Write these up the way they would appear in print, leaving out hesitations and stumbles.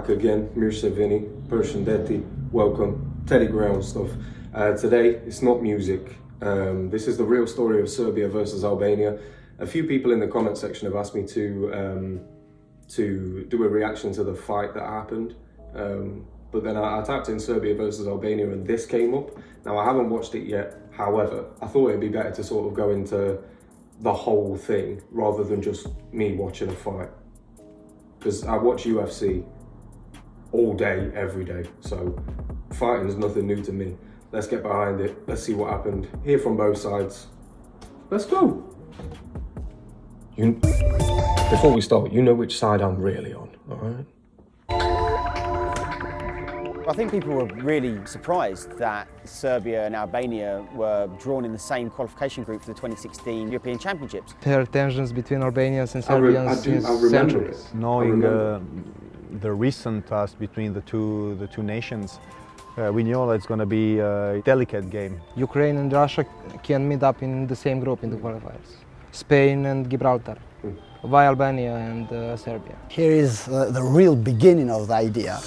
back again. Mirza Vini, Persian Detti, welcome. Teddy Ground stuff. Today, it's not music. This is the real story of Serbia versus Albania. A few people in the comment section have asked me to do a reaction to the fight that happened. But then I typed in Serbia versus Albania and this came up. Now, I haven't watched it yet. However, I thought it'd be better to sort of go into the whole thing rather than just me watching a fight. Because I watch UFC all day, every day. So fighting is nothing new to me. Let's get behind it. Let's see what happened. Hear from both sides. Let's go. Before we start, you know which side I'm really on, all right? I think people were really surprised that Serbia and Albania were drawn in the same qualification group for the 2016 European Championships. There are tensions between Albanians and Serbians since centuries. Knowing the recent past between the two nations, we know that it's going to be a delicate game. Ukraine and Russia can meet up in the same group in the qualifiers. Spain and Gibraltar, via Albania and Serbia. Here is the real beginning of the idea.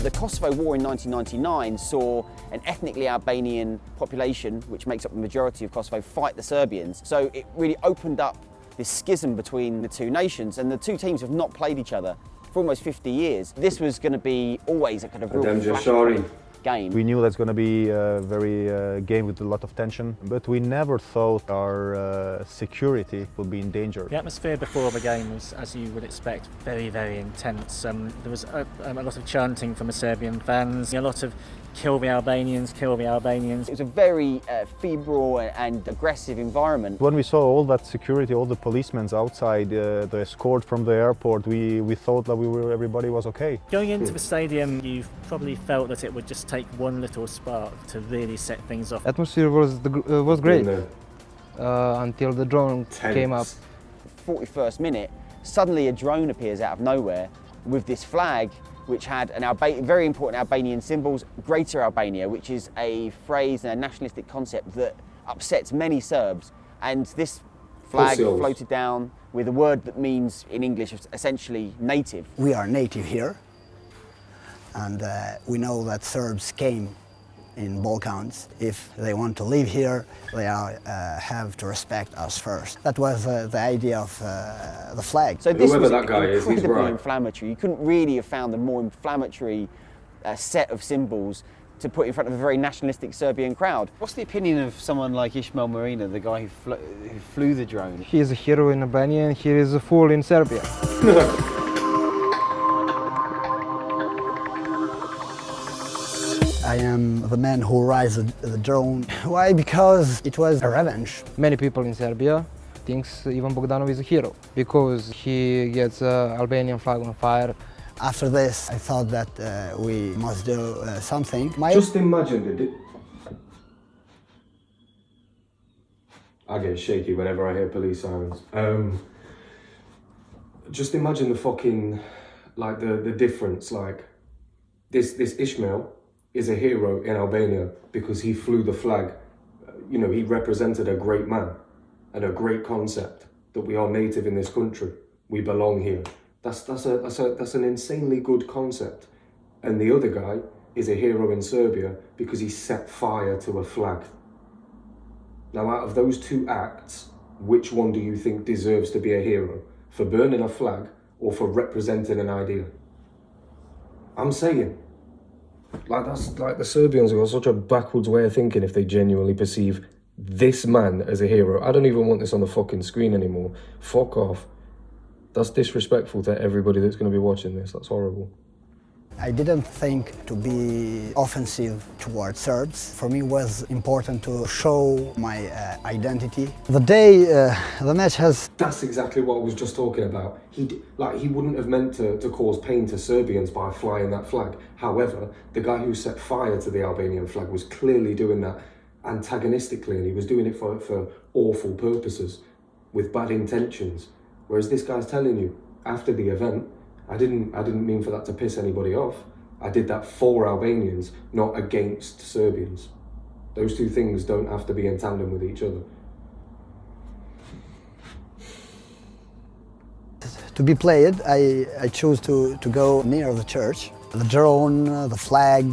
The Kosovo War in 1999 saw an ethnically Albanian population, which makes up the majority of Kosovo, fight the Serbians. So it really opened up this schism between the two nations, and the two teams have not played each other for almost 50 years. This was going to be always a kind of real flashpoint game. We knew that's going to be a very game with a lot of tension, but we never thought our security would be in danger. The atmosphere before the game was, as you would expect, very, very intense. There was a lot of chanting from the Serbian fans, a lot of kill the Albanians, kill the Albanians. It was a very febrile and aggressive environment. When we saw all that security, all the policemen outside, the escort from the airport, we thought that everybody was okay. Going into the stadium, you probably felt that it would just take one little spark to really set things off. Atmosphere was great until the drone came up. 41st minute, suddenly a drone appears out of nowhere with this flag which had very important Albanian symbols, Greater Albania, which is a phrase and a nationalistic concept that upsets many Serbs. And this flag floated down with a word that means, in English, essentially native. We are native here, and we know that Serbs came in Balkans. If they want to live here, they have to respect us first. That was the idea of the flag. So this was that guy is, he's right. Inflammatory. You couldn't really have found a more inflammatory set of symbols to put in front of a very nationalistic Serbian crowd. What's the opinion of someone like Ismail Marina, the guy who flew the drone? He is a hero in Albania and he is a fool in Serbia. I am the man who rides the drone. Why? Because it was a revenge. Many people in Serbia think Ivan Bogdanov is a hero because he gets Albanian flag on fire. After this, I thought that we must do something. Just imagine I get shaky whenever I hear police sirens. Just imagine the fucking, like the difference. Like this Ishmael is a hero in Albania because he flew the flag. You know, he represented a great man and a great concept that we are native in this country. We belong here. That's an insanely good concept. And the other guy is a hero in Serbia because he set fire to a flag. Now, out of those two acts, which one do you think deserves to be a hero? For burning a flag or for representing an idea? I'm saying, that's like the Serbians have got such a backwards way of thinking if they genuinely perceive this man as a hero. I don't even want this on the fucking screen anymore. Fuck off. That's disrespectful to everybody that's going to be watching this. That's horrible. I didn't think to be offensive towards Serbs. For me, it was important to show my identity. The day the match has... That's exactly what I was just talking about. He wouldn't have meant to cause pain to Serbians by flying that flag. However, the guy who set fire to the Albanian flag was clearly doing that antagonistically, and he was doing it for awful purposes, with bad intentions. Whereas this guy's telling you, after the event, I didn't mean for that to piss anybody off. I did that for Albanians, not against Serbians. Those two things don't have to be in tandem with each other. To be played, I chose to go near the church. The drone, the flag,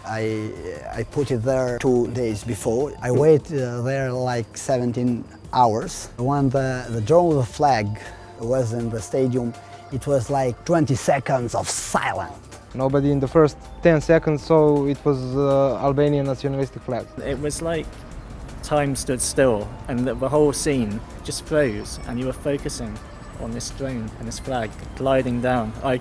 I put it there 2 days before. I waited there like 17 hours. When the drone with the flag was in the stadium, it was like 20 seconds of silence. Nobody in the first 10 seconds saw it was Albanian nationalistic flag. It was like time stood still and the whole scene just froze and you were focusing on this drone and this flag gliding down. I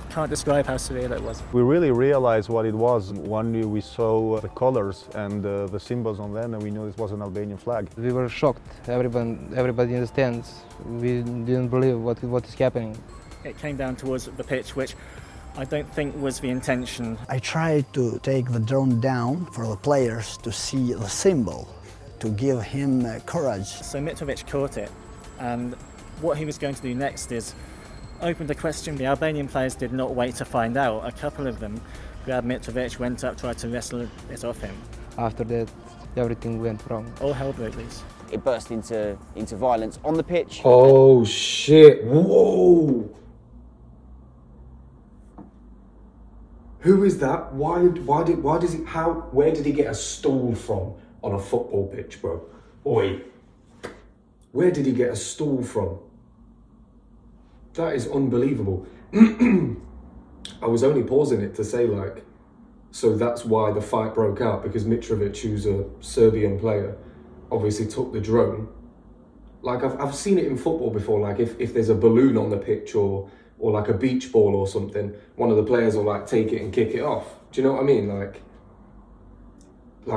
can't describe how surreal it was. We really realized what it was when we saw the colors and the symbols on them, and we knew it was an Albanian flag. We were shocked, everybody in the stands. We didn't believe what is happening. It came down towards the pitch, which I don't think was the intention. I tried to take the drone down for the players to see the symbol, to give him courage. So Mitrovic caught it, and what he was going to do next is opened a question. The Albanian players did not wait to find out. A couple of them grabbed Mitrovic, went up, tried to wrestle it off him. After that, everything went wrong. All hell broke loose. It burst into violence on the pitch. Oh shit! Whoa! Who is that? Where did he get a stool from on a football pitch, bro? Oi! Where did he get a stool from? That is unbelievable. I was only pausing it to say, like, so that's why the fight broke out, because Mitrovic, who's a Serbian player, obviously took the drone. Like, I've seen it in football before, like if there's a balloon on the pitch or like a beach ball or something, one of the players will like take it and kick it off. Do you know what I mean? Like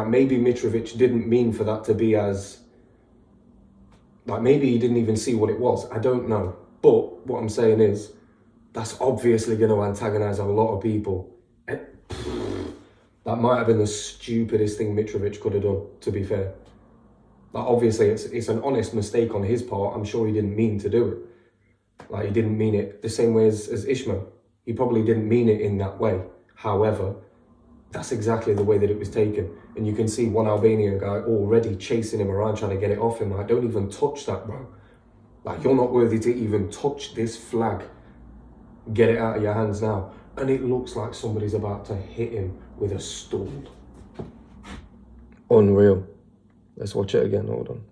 maybe Mitrovic didn't mean for that to be as, like maybe he didn't even see what it was. I don't know. But what I'm saying is, that's obviously going to antagonise a lot of people. That might have been the stupidest thing Mitrovic could have done, to be fair. Like obviously it's an honest mistake on his part. I'm sure he didn't mean to do it. Like he didn't mean it the same way as Ishmael. He probably didn't mean it in that way. However, that's exactly the way that it was taken. And you can see one Albanian guy already chasing him around, trying to get it off him. Like, don't even touch that, bro. Like, you're not worthy to even touch this flag. Get it out of your hands now. And it looks like somebody's about to hit him with a stool. Unreal. Let's watch it again, hold on.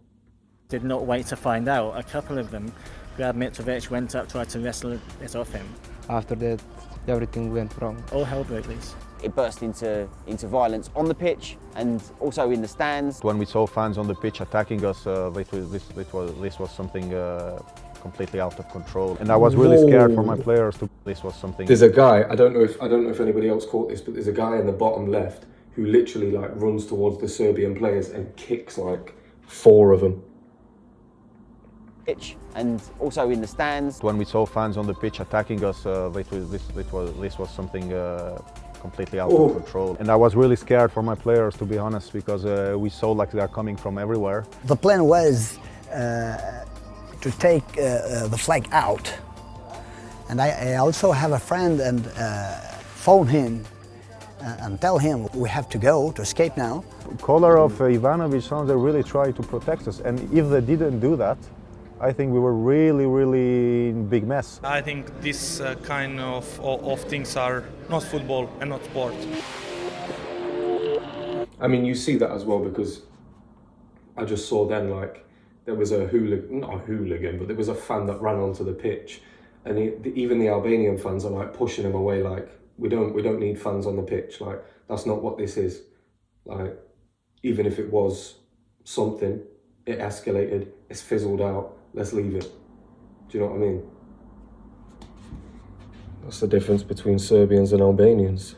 Did not wait to find out. A couple of them grabbed Mitrovic, went up, tried to wrestle it off him. After that, everything went wrong. All hell broke loose. It burst into violence on the pitch and also in the stands. When we saw fans on the pitch attacking us, this was something completely out of control. And I was really scared for my players to. This was something. There's a guy, I don't know if anybody else caught this, but there's a guy in the bottom left who literally like runs towards the Serbian players and kicks like 4 of them. Pitch and also in the stands. When we saw fans on the pitch attacking us, this was something completely out of control. And I was really scared for my players, to be honest, because we saw like they are coming from everywhere. The plan was to take the flag out. And I also have a friend and phone him and tell him we have to go to escape now. Color of Ivanovic sounds they really try to protect us, and if they didn't do that, I think we were really in big mess. I think this kind of things are not football and not sport. I mean, you see that as well, because I just saw then like there was a hooligan, not a hooligan, but there was a fan that ran onto the pitch, and even the Albanian fans are like pushing him away, like we don't need fans on the pitch, like that's not what this is. Like even if it was something, it escalated, it's fizzled out. Let's leave it. Do you know what I mean? That's the difference between Serbians and Albanians.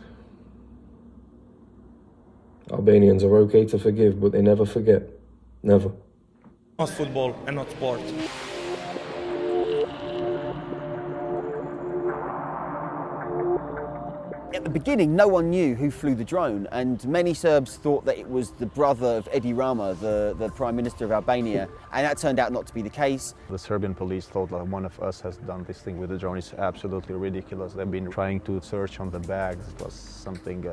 Albanians are okay to forgive, but they never forget. Never. Not football and not sport. At the beginning, no one knew who flew the drone, and many Serbs thought that it was the brother of Edi Rama, the Prime Minister of Albania, and that turned out not to be the case. The Serbian police thought that one of us has done this thing with the drone. It's absolutely ridiculous. They've been trying to search on the bags. It was something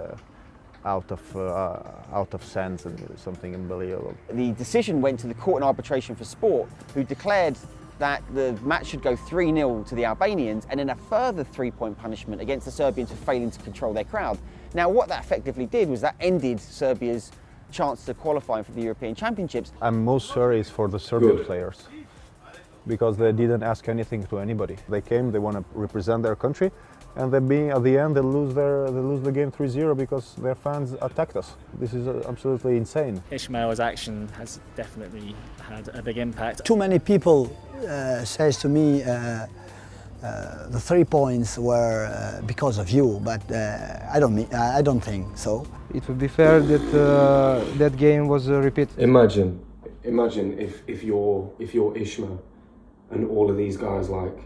out of sense and something unbelievable. The decision went to the Court in Arbitration for Sport, who declared that the match should go 3-0 to the Albanians and then a further 3-point punishment against the Serbians for failing to control their crowd. Now, what that effectively did was that ended Serbia's chance to qualify for the European Championships. I'm most sorry is for the Serbian players, because they didn't ask anything to anybody. They came, they want to represent their country, and at the end they lose the game 3-0 because their fans attacked us. This is absolutely insane. Ismail's action has definitely had a big impact. Too many people says to me the 3 points were because of you, but I don't think so. It would be fair that that game was repeated. Imagine if you're Ishmael, and all of these guys like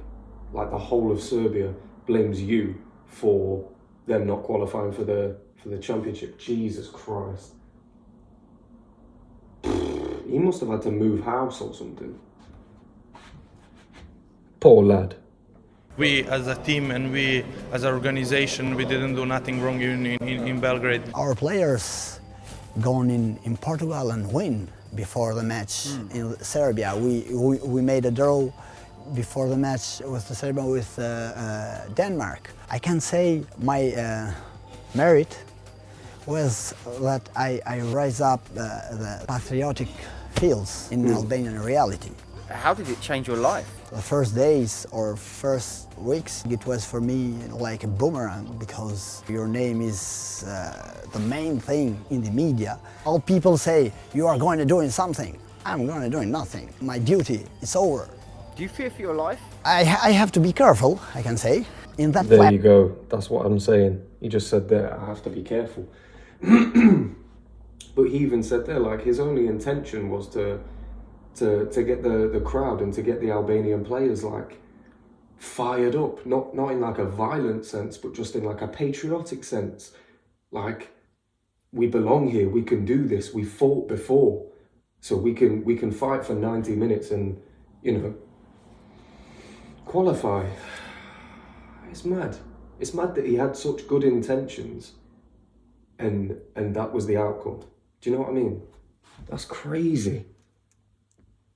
the whole of Serbia blames you for them not qualifying for the championship. Jesus Christ. He must have had to move house or something. Poor lad. We as a team and we as an organization, we didn't do nothing wrong in Belgrade. Our players gone in Portugal and win before the match in Serbia. We made a draw before the match with Serbia with Denmark. I can say my merit was that I rise up the patriotic feels in Albanian reality. How did it change your life? The first days or first weeks, it was for me like a boomerang, because your name is the main thing in the media. All people say, you are going to do something. I'm going to do nothing. My duty is over. Do you fear for your life? I have to be careful, I can say. In that There you go. That's what I'm saying. He just said there, I have to be careful. But he even said there, like, his only intention was to get the crowd and to get the Albanian players like fired up, not in like a violent sense, but just in like a patriotic sense. Like, we belong here, we can do this, we fought before, so we can fight for 90 minutes and, you know, qualify. It's mad. It's mad that he had such good intentions and that was the outcome. Do you know what I mean? That's crazy.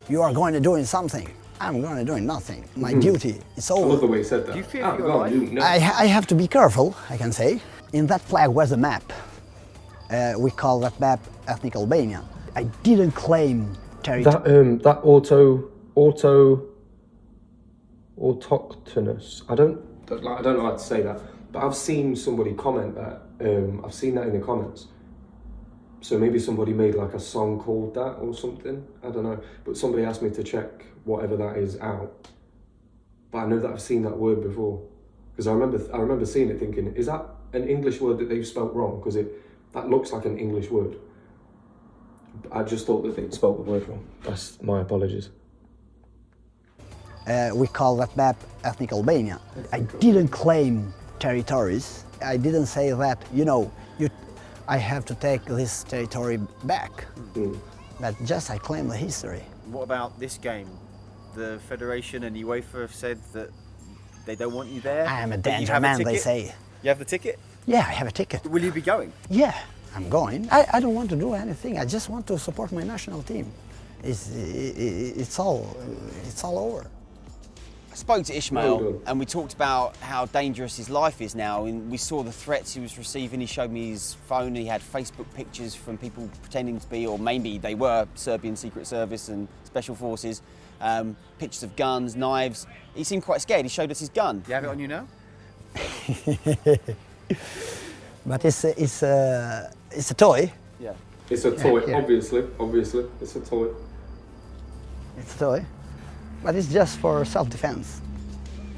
You are going to do something. I'm going to do nothing. My duty is over. I love the way he said that. Do you fear for your life? No. I have to be careful, I can say. In that flag was a map. We call that map Ethnic Albania. I didn't claim territory. That autochthonous. I don't know how to say that, but I've seen somebody comment that. I've seen that in the comments. So maybe somebody made like a song called that or something. I don't know. But somebody asked me to check whatever that is out. But I know that I've seen that word before, because I remember seeing it, thinking, is that an English word that they've spelt wrong? Because that looks like an English word. I just thought that they'd spelt the word wrong. That's my apologies. We call that map Ethnic Albania. I didn't claim territories. I didn't say that, I have to take this territory back. But just I claim the history. What about this game? The Federation and Uefa have said that they don't want you there. I am a but you danger have man, ticket. they say. You have the ticket? Yeah, I have a ticket. Will you be going? Yeah, I'm going. I don't want to do anything. I just want to support my national team. It's all over. I spoke to Ishmael and we talked about how dangerous his life is now, and we saw the threats he was receiving. He showed me his phone and he had Facebook pictures from people pretending to be, or maybe they were, Serbian Secret Service and Special Forces, pictures of guns, knives. He seemed quite scared. He showed us his gun. You have it on you now? But it's a toy. Yeah. It's a toy, yeah. obviously, it's a toy. It's a toy. But it's just for self-defense.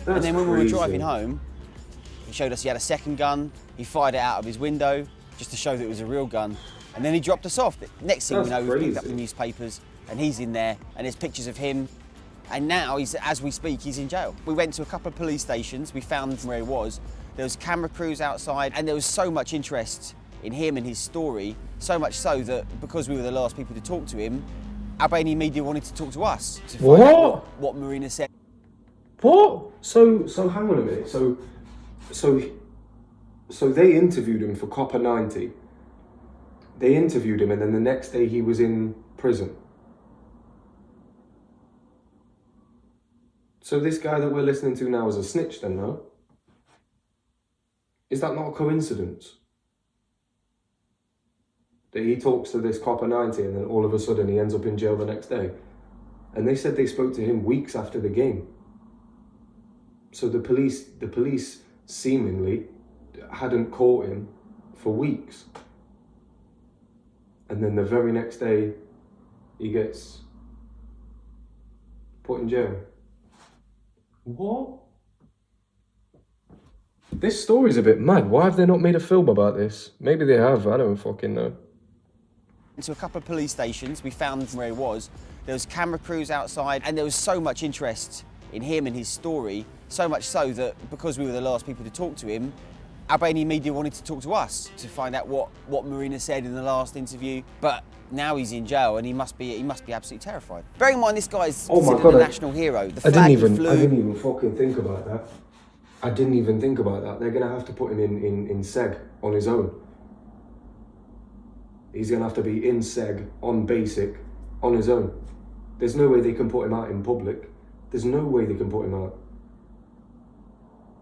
And then when we were crazy. driving home, he showed us he had a second gun. He fired it out of his window just to show that it was a real gun. And then he dropped us off. Next thing we know, we picked up the newspapers and he's in there and there's pictures of him. And now, as we speak, he's in jail. We went to a couple of police stations. We found where he was. There was camera crews outside and there was so much interest in him and his story, so much so that because we were the last people to talk to him, Albanian media wanted to talk to us to find out what Marina said. What? So hang on a minute. So they interviewed him for Copper 90, They interviewed him and then the next day he was in prison. So this guy that we're listening to now is a snitch then, no? Is that not a coincidence? That he talks to this copper 90 and then all of a sudden he ends up in jail the next day. And they said they spoke to him weeks after the game. So the police seemingly hadn't caught him for weeks. And then the very next day he gets put in jail. What? This story's a bit mad. Why have they not made a film about this? Maybe they have, I don't fucking know. Into a couple of police stations, we found where he was. There was camera crews outside and there was so much interest in him and his story, so much so that because we were the last people to talk to him, Albanian media wanted to talk to us to find out what Marina said in the last interview. But now he's in jail and he must be absolutely terrified. Bearing in mind this guy's considered a national hero. The flag I didn't flew. even fucking think about that. I didn't even think about that. They're gonna have to put him in SEG on his own. He's gonna have to be in SEG on basic on his own. There's no way they can put him out in public. There's no way they can put him out.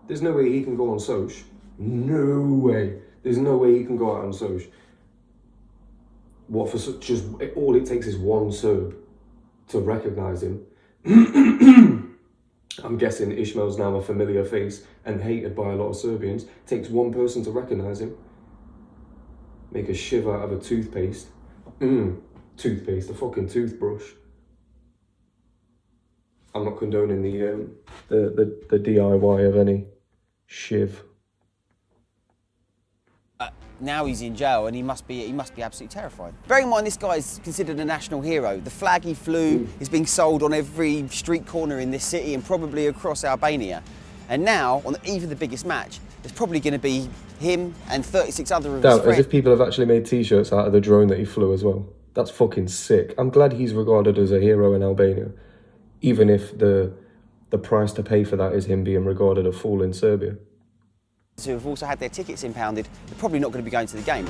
There's no way he can go on Soch. No way. There's no way he can go out on Soch. What for? Just all it takes is one Serb to recognise him. I'm guessing Ishmael's now a familiar face and hated by a lot of Serbians. Takes one person to recognise him. Make a shiv out of a toothpaste. Toothpaste, a fucking toothbrush. I'm not condoning the DIY of any shiv. Now he's in jail and he must be absolutely terrified. Bearing in mind this guy's considered a national hero. The flag he flew is being sold on every street corner in this city and probably across Albania. And now, on the eve of the biggest match, there's probably going to be him and 36 other of his friends. As if people have actually made t-shirts out of the drone that he flew as well. That's fucking sick. I'm glad he's regarded as a hero in Albania, even if the price to pay for that is him being regarded a fool in Serbia. Who have also had their tickets impounded, they're probably not going to be going to the game.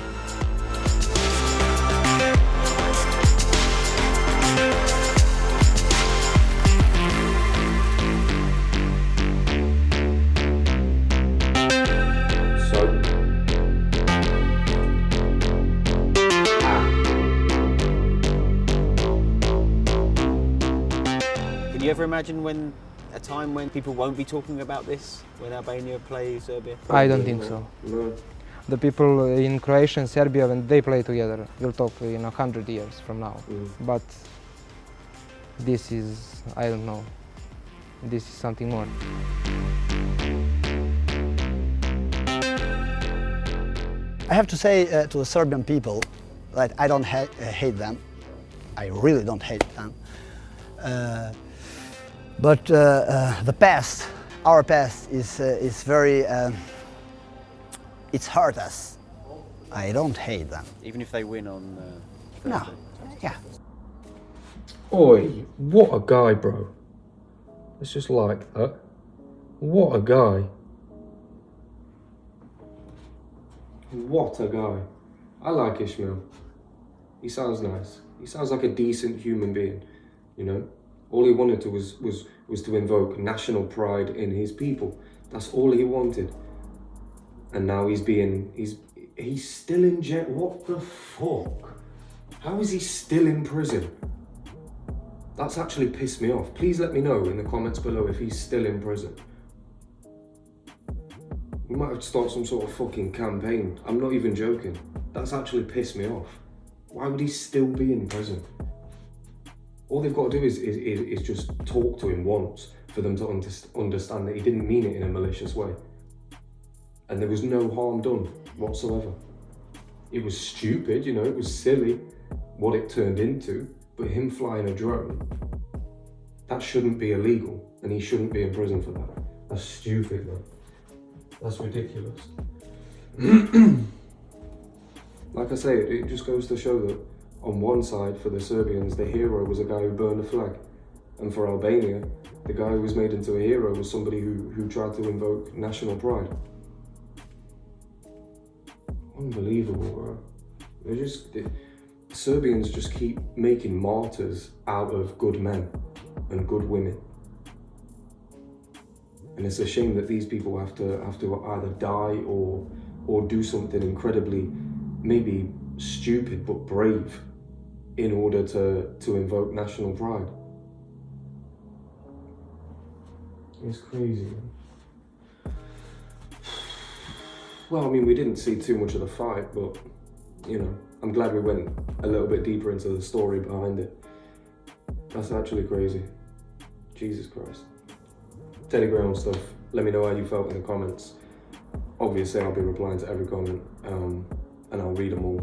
Can you ever imagine a time when people won't be talking about this, when Albania play Serbia? I don't think so. No. The people in Croatia and Serbia, when they play together, will talk in 100 years from now. But this is, I don't know, this is something more. I have to say to the Serbian people that I don't hate them. I really don't hate them. But the past, our past, is very. It's hurt us. I don't hate them. Even if they win on Thursday? No. Yeah. Oi, what a guy, bro. It's just like that. What a guy. What a guy. I like Ishmael. He sounds nice. He sounds like a decent human being, you know? All he wanted to was to invoke national pride in his people. That's all he wanted. And now he's still in jail. What the fuck? How is he still in prison? That's actually pissed me off. Please let me know in the comments below if he's still in prison. We might have to start some sort of fucking campaign. I'm not even joking. That's actually pissed me off. Why would he still be in prison? All they've got to do is just talk to him once for them to understand that he didn't mean it in a malicious way. And there was no harm done whatsoever. It was stupid, you know, it was silly what it turned into, but him flying a drone, that shouldn't be illegal, and he shouldn't be in prison for that. That's stupid, man. That's ridiculous. Like I say, it just goes to show that on one side, for the Serbians, the hero was a guy who burned a flag. And for Albania, the guy who was made into a hero was somebody who tried to invoke national pride. Unbelievable, bro. Serbians just keep making martyrs out of good men and good women. And it's a shame that these people have to either die or do something incredibly, maybe stupid but brave, in order to invoke national pride. It's crazy. Well, I mean, we didn't see too much of the fight, but, you know, I'm glad we went a little bit deeper into the story behind it. That's actually crazy. Jesus Christ. Telegram stuff, let me know how you felt in the comments. Obviously, I'll be replying to every comment, and I'll read them all.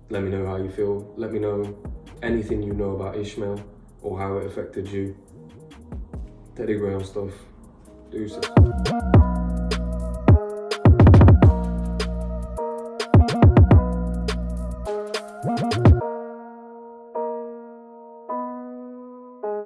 Let me know how you feel. Let me know anything you know about Ishmael or how it affected you. Telegram stuff. Deuces.